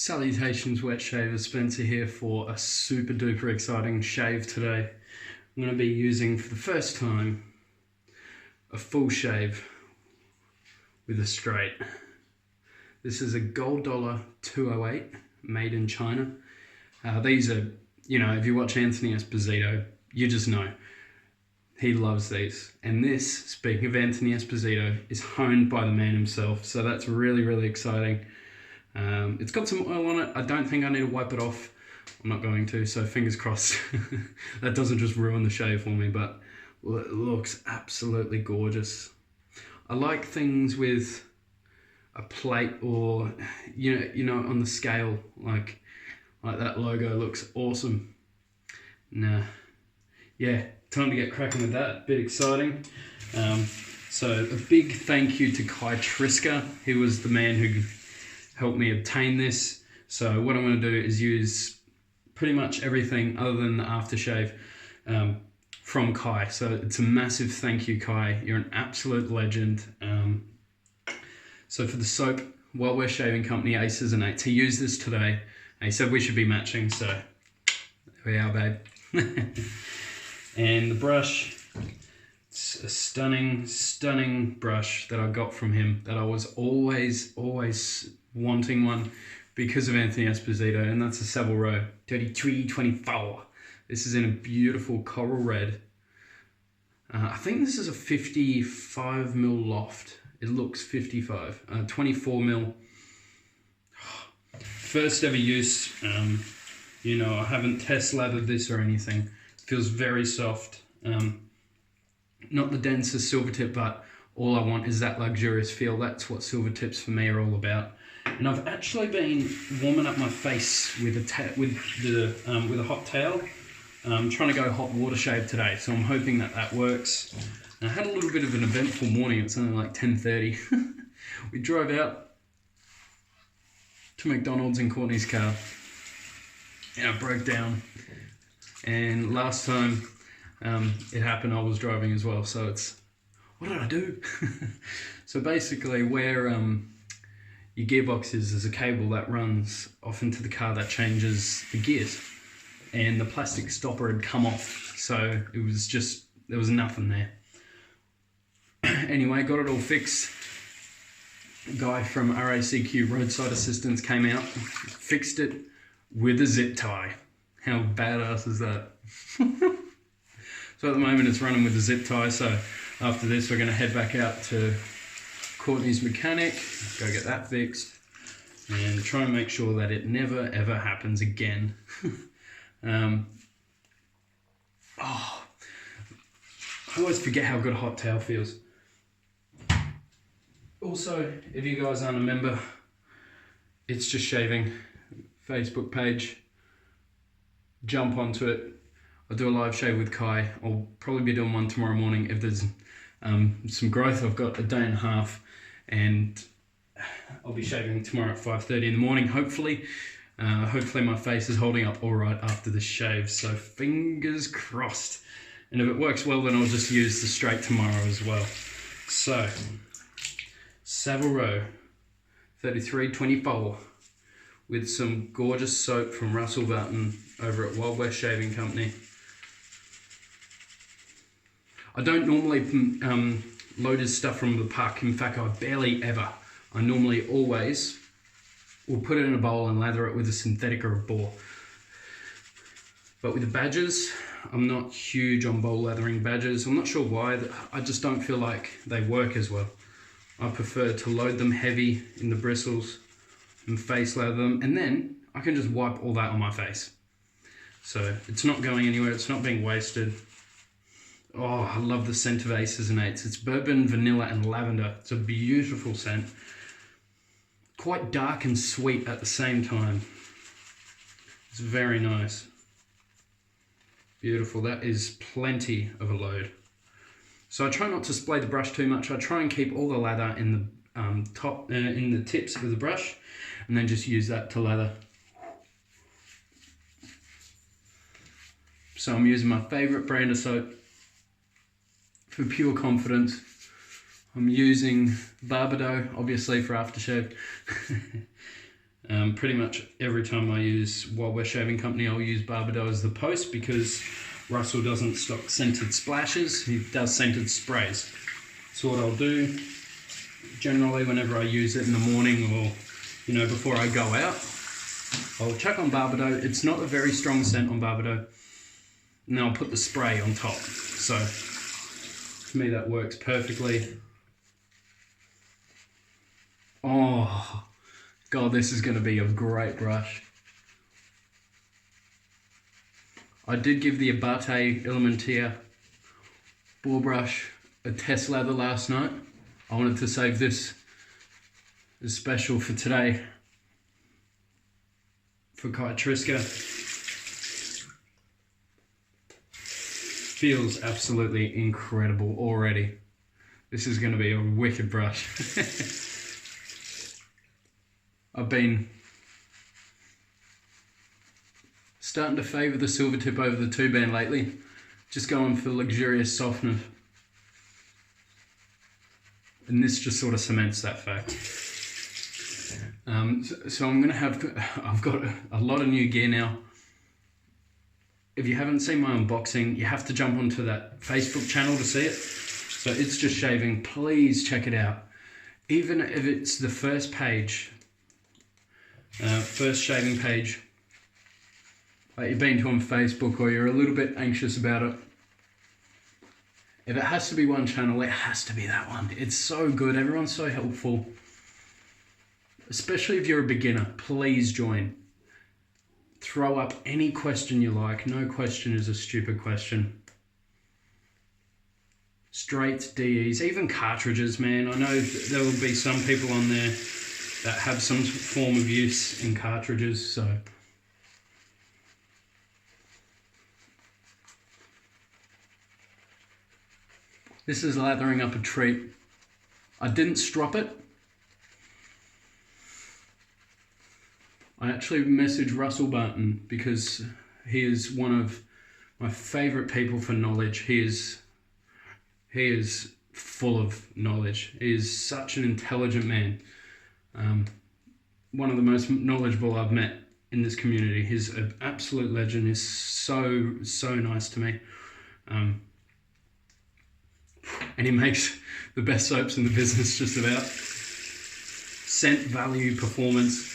Salutations wet shavers, Spencer here for a super duper exciting shave today. I'm going to be using for the first time a full shave with a straight. This is a Gold Dollar 208 made in China. These are, if you watch Anthony Esposito, you just know. He loves these. And this, speaking of Anthony Esposito, is honed by the man himself. So that's really, really exciting. It's got some oil on it. I don't think I need to wipe it off. I'm not going to, so fingers crossed. That doesn't just ruin the shave for me, but it looks absolutely gorgeous. I like things with a plate or, on the scale, like that logo looks awesome. Nah, yeah, time to get cracking with that. Bit exciting. So a big thank you to Kai Triska. He was the man who helped me obtain this. So what I'm going to do is use pretty much everything other than the aftershave from Kai. So it's a massive thank you, Kai. You're an absolute legend. So for the soap, Wild West Shaving Company, Aces and Eights, he used this today. And he said we should be matching, so there we are, babe. And the brush, it's a stunning, stunning brush that I got from him that I was always wanting one because of Anthony Esposito, and that's a Savile Row 3324. This is in a beautiful coral red. I think this is a 55mm loft. It looks 55. 24mm. First ever use. I haven't test lathered this or anything. It feels very soft. Not the densest Silvertip, but all I want is that luxurious feel. That's what Silvertips for me are all about. And I've actually been warming up my face with a hot towel. I'm trying to go hot water shave today, so I'm hoping that works. And I had a little bit of an eventful morning. It's only like 10:30. We drove out to McDonald's in Courtney's car, and I broke down. And last time it happened, I was driving as well. So what did I do? So basically, where your gearbox is, there's a cable that runs off into the car that changes the gears, and the plastic stopper had come off, so it was just, there was nothing there. Anyway, got it all fixed. A guy from RACQ Roadside Assistance came out, fixed it with a zip tie. How badass is that? So at the moment it's running with a zip tie, so after this we're going to head back out to Courtney's mechanic, go get that fixed, and try and make sure that it never ever happens again. I always forget how good a hot towel feels. Also, if you guys aren't a member, It's Just Shaving Facebook page. Jump onto it. I'll do a live shave with Kai. I'll probably be doing one tomorrow morning if there's some growth. I've got a day and a half, and I'll be shaving tomorrow at 5:30 in the morning, hopefully. Hopefully my face is holding up all right after this shave, so fingers crossed. And if it works well, then I'll just use the straight tomorrow as well. So, Savile Row 3324 with some gorgeous soap from Russell Barton over at Wild West Shaving Company. I don't normally load his stuff from the pack. In fact, I barely ever. I normally always will put it in a bowl and lather it with a synthetic or a bore. But with the badges, I'm not huge on bowl lathering badges. I'm not sure why. I just don't feel like they work as well. I prefer to load them heavy in the bristles and face lather them, and then I can just wipe all that on my face. So it's not going anywhere. It's not being wasted. Oh, I love the scent of Aces and Eights. It's bourbon, vanilla, and lavender. It's a beautiful scent. Quite dark and sweet at the same time. It's very nice. Beautiful. That is plenty of a load. So I try not to splay the brush too much. I try and keep all the lather in the in the tips of the brush, and then just use that to lather. So I'm using my favorite brand of soap for pure confidence. I'm using Barbado, obviously, for aftershave. Pretty much every time I use Wild West Shaving Company, I'll use Barbado as the post because Russell doesn't stock scented splashes, he does scented sprays. So what I'll do, generally whenever I use it in the morning or before I go out, I'll chuck on Barbado. It's not a very strong scent on Barbado, and then I'll put the spray on top. So to me that works perfectly. Oh God, this is going to be a great brush. I did give the Abate Elementia ball brush a test lather last night. I wanted to save this as special for today for Kai Triska. Feels absolutely incredible already. This is going to be a wicked brush. I've been starting to favour the silver tip over the 2-band lately, just going for luxurious softness. And this just sort of cements that fact. So I'm going to I've got a lot of new gear now. If you haven't seen my unboxing, you have to jump onto that Facebook channel to see it. So It's Just Shaving, please check it out. Even if it's the first page, first shaving page that you've been to on Facebook, or you're a little bit anxious about it, if it has to be one channel, it has to be that one. It's so good, everyone's so helpful. Especially if you're a beginner, please join. Throw up any question you like. No question is a stupid question. Straights, DEs, even cartridges, man. I know there will be some people on there that have some form of use in cartridges, so. This is lathering up a treat. I didn't strop it. I actually messaged Russell Barton because he is one of my favourite people for knowledge. He is full of knowledge. He is such an intelligent man. One of the most knowledgeable I've met in this community. He's an absolute legend. He's so nice to me. And he makes the best soaps in the business, just about. Scent, value, performance,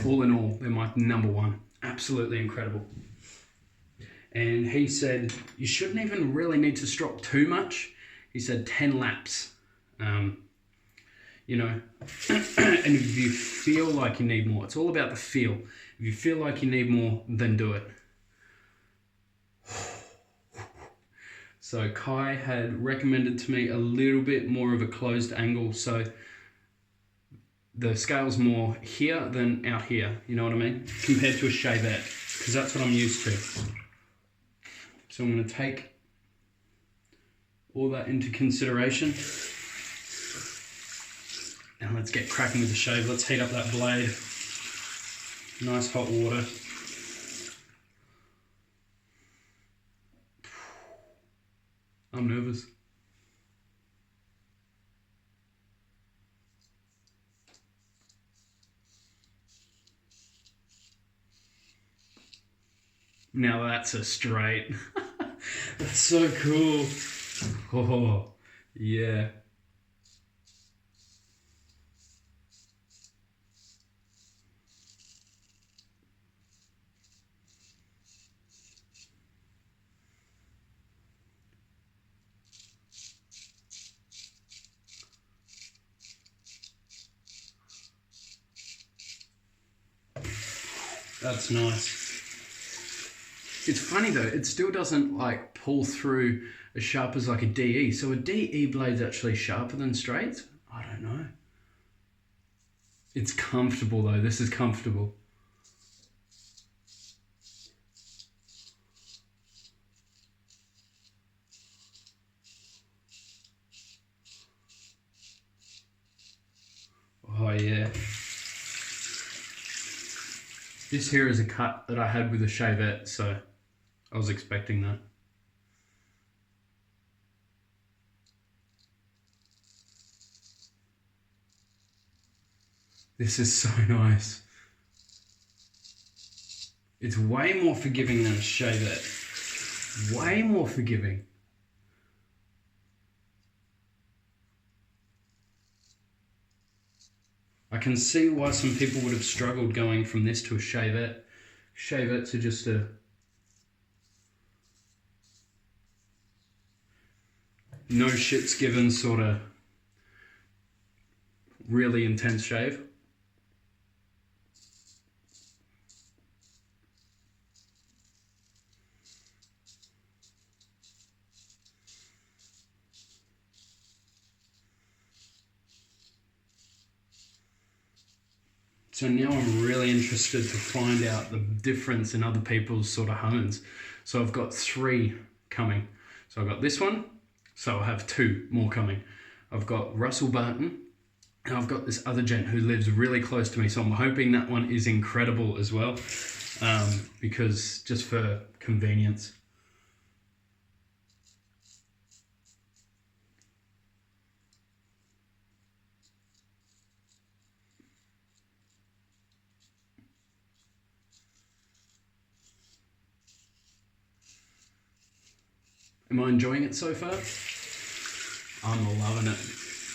all in all, they're my number one. Absolutely incredible. And he said, you shouldn't even really need to strop too much. He said 10 laps. And if you feel like you need more, it's all about the feel. If you feel like you need more, then do it. So Kai had recommended to me a little bit more of a closed angle, so the scale's more here than out here, you know what I mean? Compared to a shavette, because that's what I'm used to. So I'm going to take all that into consideration. And let's get cracking with the shave. Let's heat up that blade. Nice hot water. I'm nervous. Now that's a straight. That's so cool. Oh, yeah. That's nice. It's funny though, it still doesn't like pull through as sharp as like a DE. So a DE blade's actually sharper than straights? I don't know. It's comfortable though, this is comfortable. Oh yeah. This here is a cut that I had with a shavette, so I was expecting that. This is so nice. It's way more forgiving than a shavette. Way more forgiving. I can see why some people would have struggled going from this to a shavette. Shavettes are just a no shits given sort of really intense shave. So now I'm really interested to find out the difference in other people's sort of hones. So I've got 3 coming. So I've got this one, so I'll have 2 more coming. I've got Russell Barton, and I've got this other gent who lives really close to me, so I'm hoping that one is incredible as well, because just for convenience. Am I enjoying it so far? I'm loving it.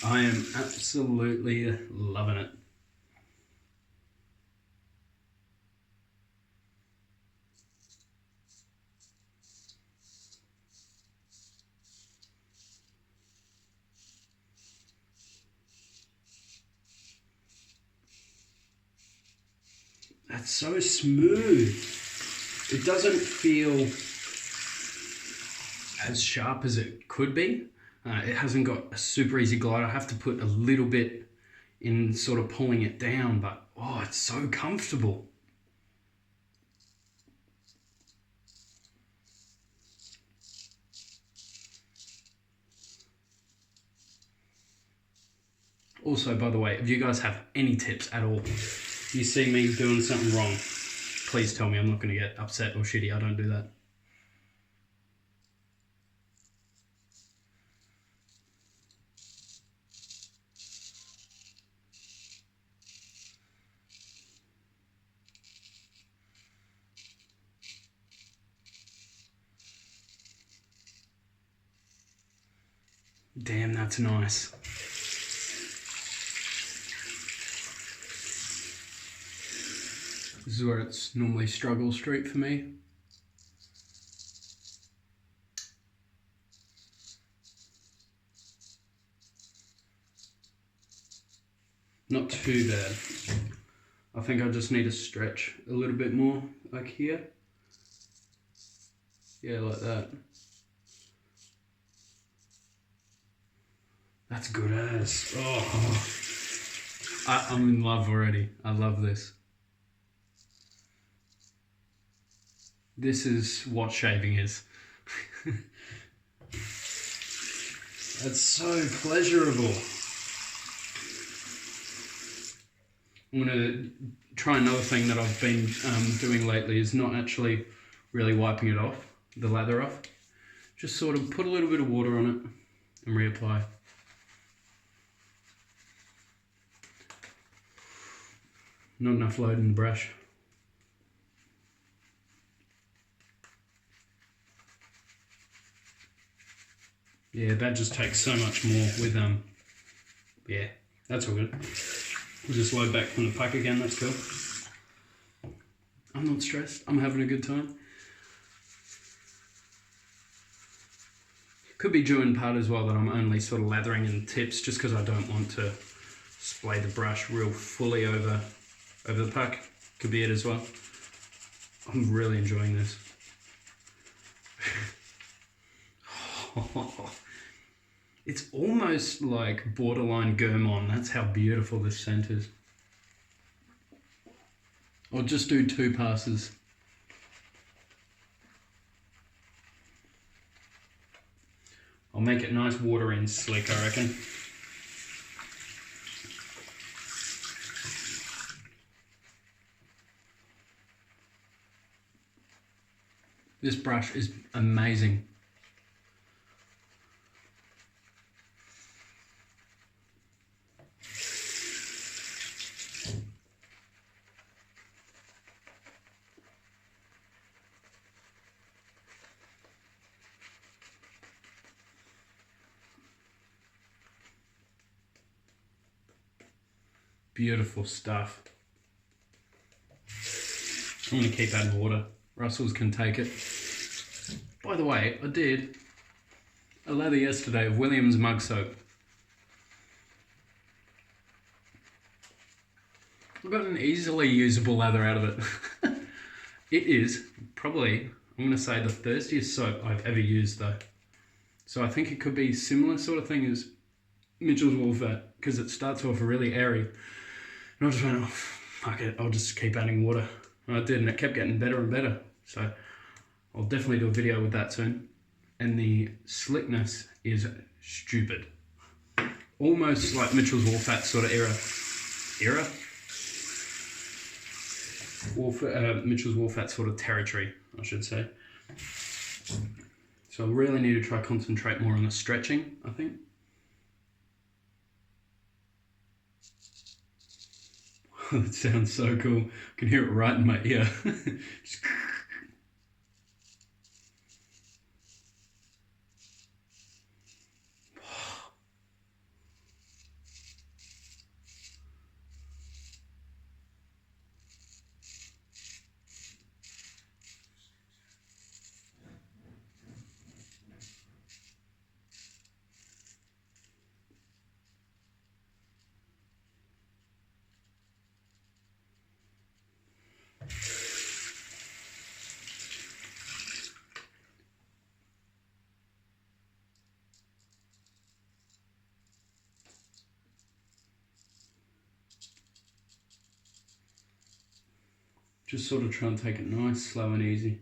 I am absolutely loving it. That's so smooth. It doesn't feel as sharp as it could be. It hasn't got a super easy glide. I have to put a little bit in sort of pulling it down, but oh, it's so comfortable. Also, by the way, if you guys have any tips at all, if you see me doing something wrong, please tell me. I'm not going to get upset or shitty. I don't do that. Damn, that's nice. This is where it's normally struggle street for me. Not too bad. I think I just need to stretch a little bit more, like here. Yeah, like that. That's good as. Oh, I'm in love already. I love this. This is what shaving is. That's so pleasurable. I'm going to try another thing that I've been doing lately is not actually really wiping it off, the lather off. Just sort of put a little bit of water on it and reapply. Not enough load in the brush. Yeah, that just takes so much more with yeah, that's all good. We'll just load back from the pack again, that's cool. I'm not stressed, I'm having a good time. Could be due in part as well that I'm only sort of lathering in tips just because I don't want to splay the brush real fully over the pack. Could be it as well. I'm really enjoying this. It's almost like borderline Gourmand. That's how beautiful this scent is. I'll just do 2 passes. I'll make it nice, watery and slick, I reckon. This brush is amazing. Beautiful stuff. I'm going to keep adding water. Russells can take it. By the way, I did a lather yesterday of Williams mug soap. I got an easily usable lather out of it. It is probably, I'm going to say, the thirstiest soap I've ever used though. So I think it could be similar sort of thing as Mitchell's Wool Fat, because it starts off really airy. And I just went, oh, fuck it, I'll just keep adding water. And I did, and it kept getting better and better. So I'll definitely do a video with that soon. And the slickness is stupid. Almost like Mitchell's Wool Fat sort of era. Mitchell's Wool Fat sort of territory, I should say. So I really need to try concentrate more on the stretching, I think. That sounds so cool. I can hear it right in my ear. Just sort of try and take it nice, slow and easy.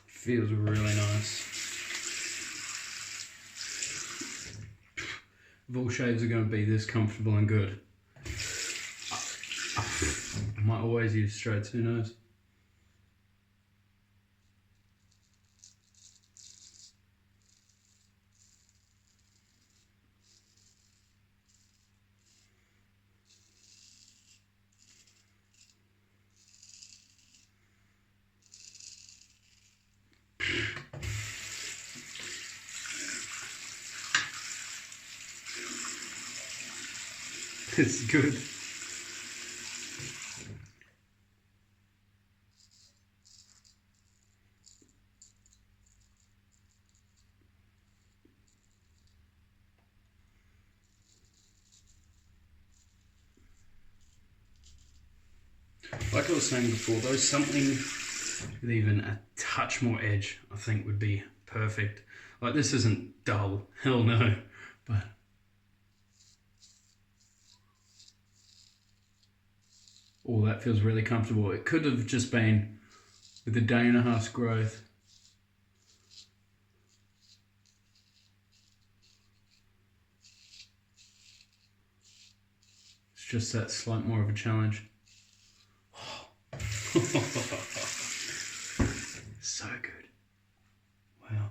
Feels really nice. If all shaves are going to be this comfortable and good, I might always use straights, who knows? It's good. Like I was saying before, though, something with even a touch more edge, I think would be perfect. Like, this isn't dull, hell no, but oh, that feels really comfortable. It could have just been with a day and a half's growth. It's just that slight more of a challenge. So good. Wow.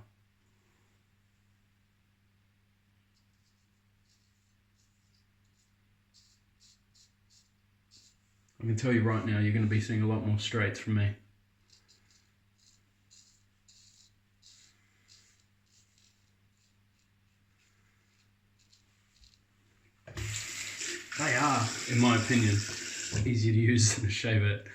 I can tell you right now, you're going to be seeing a lot more straights from me. They are, in my opinion, easier to use than a Shavette.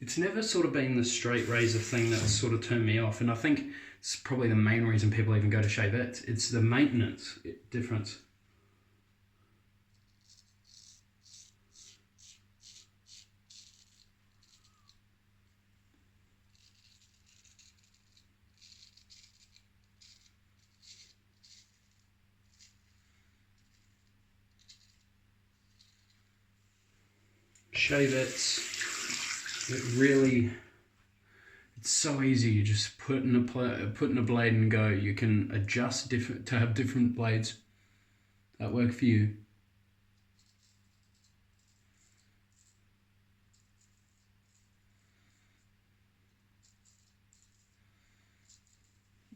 It's never sort of been the straight razor thing that's sort of turned me off, and I think it's probably the main reason people even go to Shavettes. It's the maintenance difference. Shavettes, it's so easy. You just put in a blade and go. You can adjust to have different blades that work for you.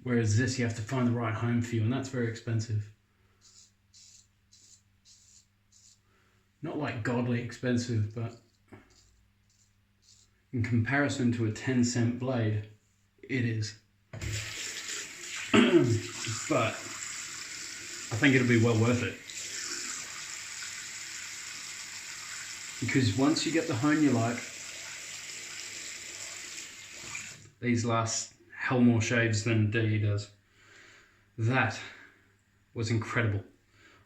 Whereas this, you have to find the right home for you, and that's very expensive. Not like like godly expensive, but in comparison to a 10-cent blade, it is. But I think it'll be well worth it. Because once you get the hone you like, these last hell more shaves than DE does. That was incredible.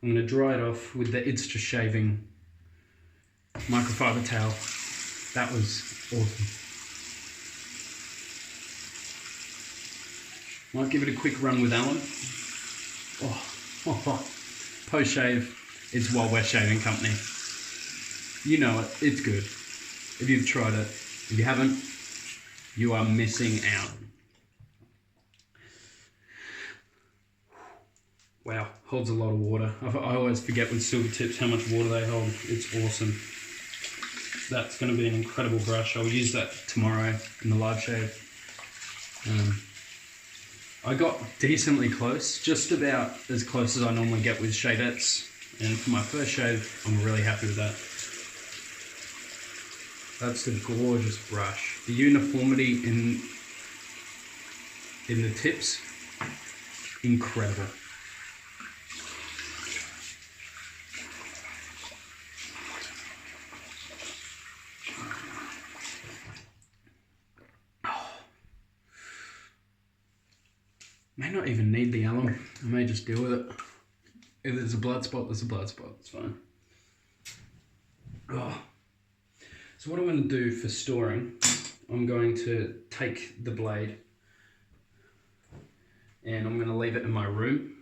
I'm going to dry it off with the It's Just Shaving microfiber towel. That was awesome. Might give it a quick run with Alan. Post shave, it's Wild West Shaving Company. You know it, it's good. If you've tried it, if you haven't, you are missing out. Wow, holds a lot of water. I always forget with silver tips how much water they hold. It's awesome. That's going to be an incredible brush. I'll use that tomorrow in the live shave. I got decently close, just about as close as I normally get with shadettes. And for my first shave, I'm really happy with that. That's a gorgeous brush. The uniformity in the tips, incredible. May not even need the alum. I may just deal with it. If there's a blood spot, there's a blood spot. It's fine. Oh. So what I'm going to do for storing, I'm going to take the blade and I'm going to leave it in my room.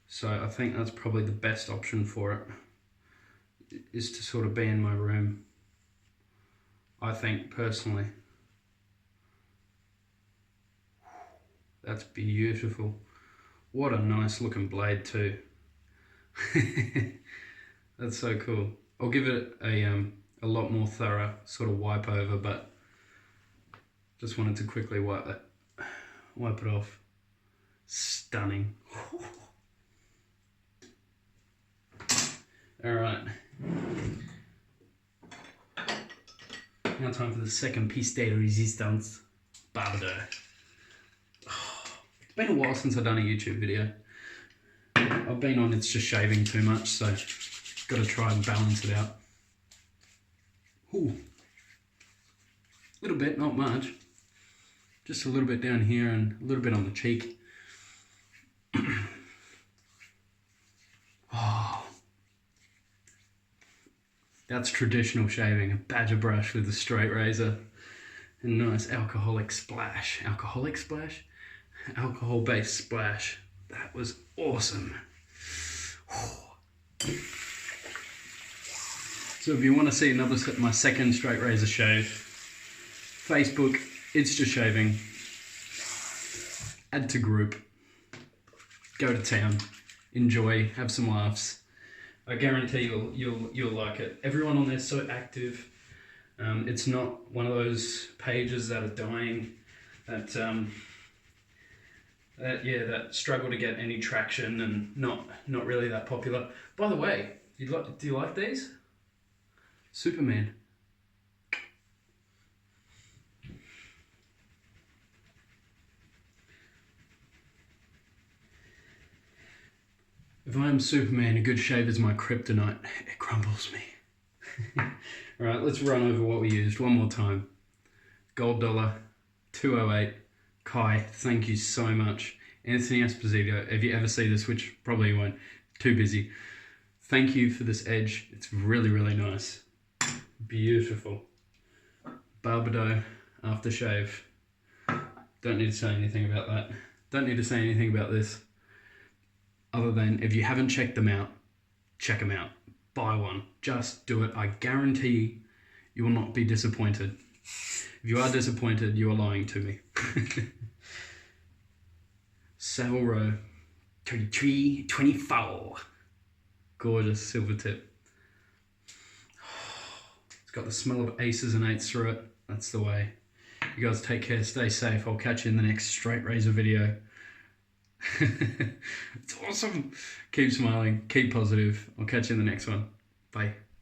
So I think that's probably the best option for it, is to sort of be in my room, I think, personally. That's beautiful. What a nice looking blade too. That's so cool. I'll give it a lot more thorough sort of wipe over, but just wanted to quickly wipe it off. Stunning. All right. Now time for the second piece de resistance, Barbadeur. It's been a while since I've done a YouTube video. I've been on It's Just Shaving too much, so got to try and balance it out. Ooh. A little bit, not much. Just a little bit down here and a little bit on the cheek. Oh. That's traditional shaving, a badger brush with a straight razor. A nice alcoholic splash. Alcoholic splash? Alcohol-based splash. That was awesome. So if you want to see my second straight razor shave, Facebook, It's Just Shaving, add to group, go to town, enjoy, have some laughs. I guarantee you'll like it. Everyone on there is so active. It's not one of those pages that are dying, that struggle to get any traction and not really that popular. By the way, do you like these? Superman. If I am Superman, a good shave is my kryptonite. It crumbles me. Alright, let's run over what we used one more time. Gold dollar, 208. Kai, thank you so much. Anthony Esposito, if you ever see this, which probably you won't, too busy. Thank you for this edge. It's really, really nice. Beautiful. Barbadeur aftershave. Don't need to say anything about that. Don't need to say anything about this, other than if you haven't checked them out, check them out. Buy one. Just do it. I guarantee you will not be disappointed. If you are disappointed, you are lying to me. Savile Row 33, 24. Gorgeous silver tip. It's got the smell of aces and eights through it. That's the way. You guys take care, stay safe. I'll catch you in the next straight razor video. It's awesome. Keep smiling, keep positive. I'll catch you in the next one. Bye.